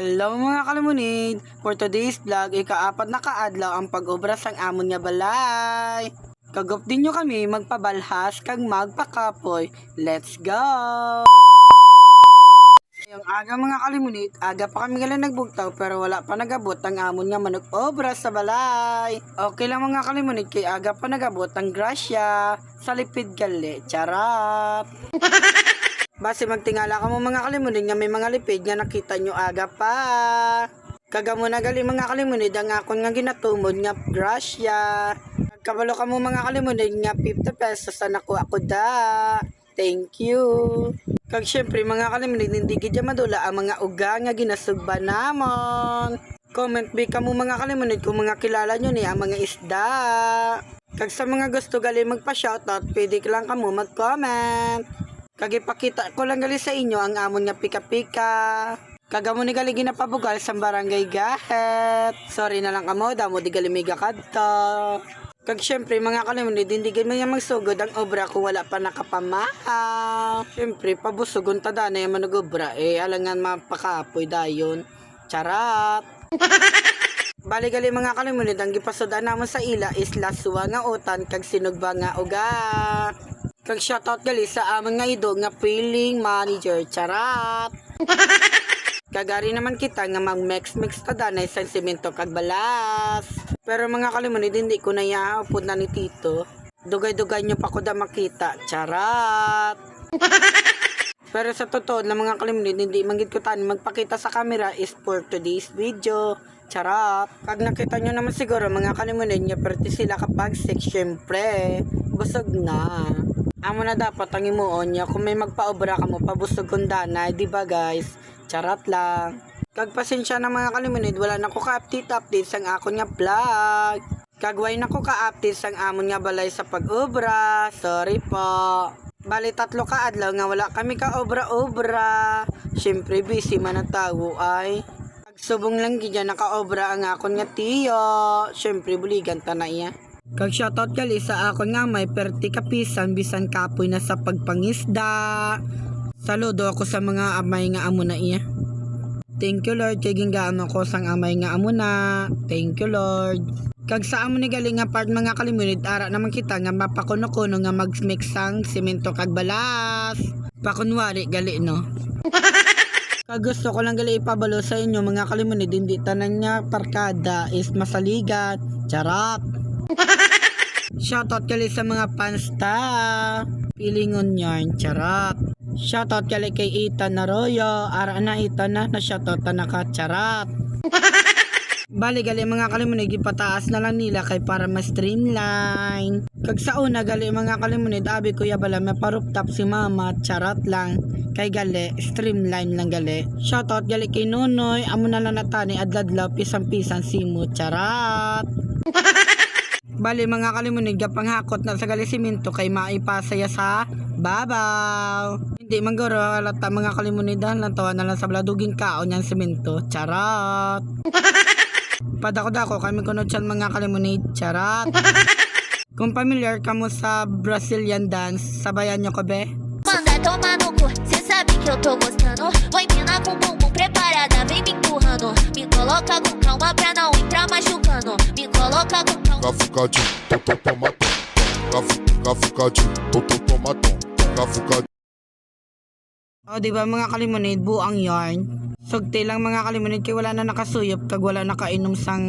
Hello mga kalamunid! For today's vlog, ika-apat na kaadlaw ang pag-obra sang amon nga balay. Kagop din nyo kami magpabalhas kag magpakapoy. Let's go! Yung aga mga kalamunid, aga pa kami galang nagbugtaw pero wala pa nagabot ang amon nga manag-obra sa balay. Okay lang mga kalamunid kay aga pa nagabot ang grasya sa lipid gali. Charot! Base magtingala ka mo mga kalimunid nga may mga lipid nga nakita nyo aga pa. Kagamo na gali mga kalimunid ang akon nga ginatumod nga grasya. Nagkabalo ka mo mga kalimunid nga 50 pesos na nakuha ko da. Thank you. Kag syempre mga kalimunid hindi gidya madula ang mga uga nga ginasugba namon. Comment be ka mo mga kalimunid kung mga kilala nyo ni ang mga isda. Kag sa mga gusto gali magpa-shoutout pwede ka lang kamo mag-comment. Kagipakita ko lang gali sa inyo ang amon nga pika-pika. Kagamo ni gali ginapabugal sa barangay Gahet. Sorry na lang kamo, damo di gali miga kadto. Kag syempre mga kalimunid, hindi gid man magsugod ang obra kung wala pa nakapamahaw. Syempre pabusugon tada na yung manugobra alangan mapakapoy dayon. Charat. Bali gali mga kalimunid, ang gipasodan namon sa ila is laswa nga utan kag sinugba nga uga. Kag shoutout gali sa amon nga idog nga feeling manager. Charat. Kagari naman kita nga mag-mix tada na isang simento kag balas. Pero mga kalimunid hindi ko na yaupod na ni Tito. Dugay-dugay nyo pa ko da makita. Charat. Pero sa totoo na mga kalimunid hindi manggid ko tani magpakita sa camera is for today's video. Charot. Pag nakita nyo naman siguro mga kalimunid nyo perti sila kapag sex syempre busog na. Amo na dapat ang imuon niya kung may magpaobra ka mo pabusog kundana, di ba guys? Charot lang. Kag pasensya na mga kalimunid, wala na ko ka-update sang akon nga vlog. Kagway na ko ka-update sang amon nga balay sa pag-obra. Sorry po. Bali 3 ka adlaw nga wala kami ka-obra-obra. Syempre busy man ang tawo ay. Pagsubong lang gidya naka-obra ang akon nga tiyo. Syempre buligan ta na iya. Kag shoutout gali sa akon nga may perti kapisan bisan kapoy na sa pagpangisda. Saludo ako sa mga amay nga amo na iya. Thank you Lord kay gingaano ko sang amay nga amo na. Thank you Lord. Kag sa amo ni gali nga part mga kalimunid ara naman kita nga mapakuno-kuno nga mag-mix sang semento kag balas. Pakunwari gali no. Kag gusto ko lang gali ipabalo sa inyo mga kalimunid hindi tanan nga parkada is masaligat. Charot. Shoutout gali sa mga fans ta. Pilingon yarn. Charot. Shoutout gali kay Ethan Arroyo. Ara na Ethan na shoutout na ka. Charot. Bali gali mga kalimunid ipataas na lang nila kay para ma-streamline. Kag sa una gali mga kalimunid abi kuya bala may paruptap si mama. Charot lang. Kay gali streamline lang gali. Shoutout gali kay Nonoy. Amo na lang natani adladlaw pisang-pisang simo. Charot. Bali mga kalimunid gapanghakot na sa gali simento kay maipasaya sa babaw. Hindi manggoro alata mga kalimunid lang tawa na lang sa bladuging kaon yang simento. Charot. Padako-dako kami kunod siyan mga kalimunid. Charot. Kung familiar ka mo sa Brazilian dance, sabayan nyo ko be. Manda tomar no cu, cê sabe que eu tô gostando. Vou empinar com o bumbum preparada, vem me empurrando. Me coloca com calma pra não entrar machucando. Me coloca com calma. Cafucadinho, tomatom. Cafucadinho, tomatom. Cafucadinho. O diba mga kalimunid, buang yarn. Sugti lang mga kalimunid kay wala na nakasuyop kag wala nakainom sang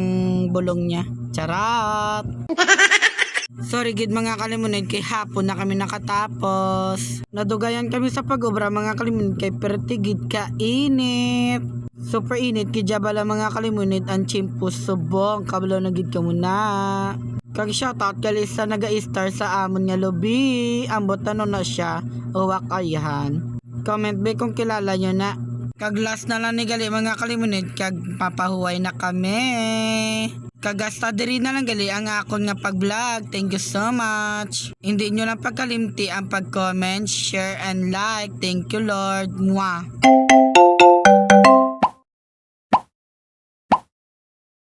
bulong niya. Charot. Sorry gid mga kalimunid kay hapon na kami nakatapos. Nadugayan kami sa pag-obra mga kalimunid kay perti gid ka init. Super init kay jabala mga kalimunid ang chimpus subong kablo na gid ka muna. Kag shoutout gali sa naga-star sa amon nga lobby. Ambot na siya uwak ayahan. Comment be kung kilala nyo na. Kag last na lang ni gali mga kalimunid kag papahuway na kami. Kagasta diri na lang gali ang akon nga pag-vlog. Thank you so much. Hindi nyo lang pagkalimti ang pag-comment, share, and like. Thank you Lord. Mwah.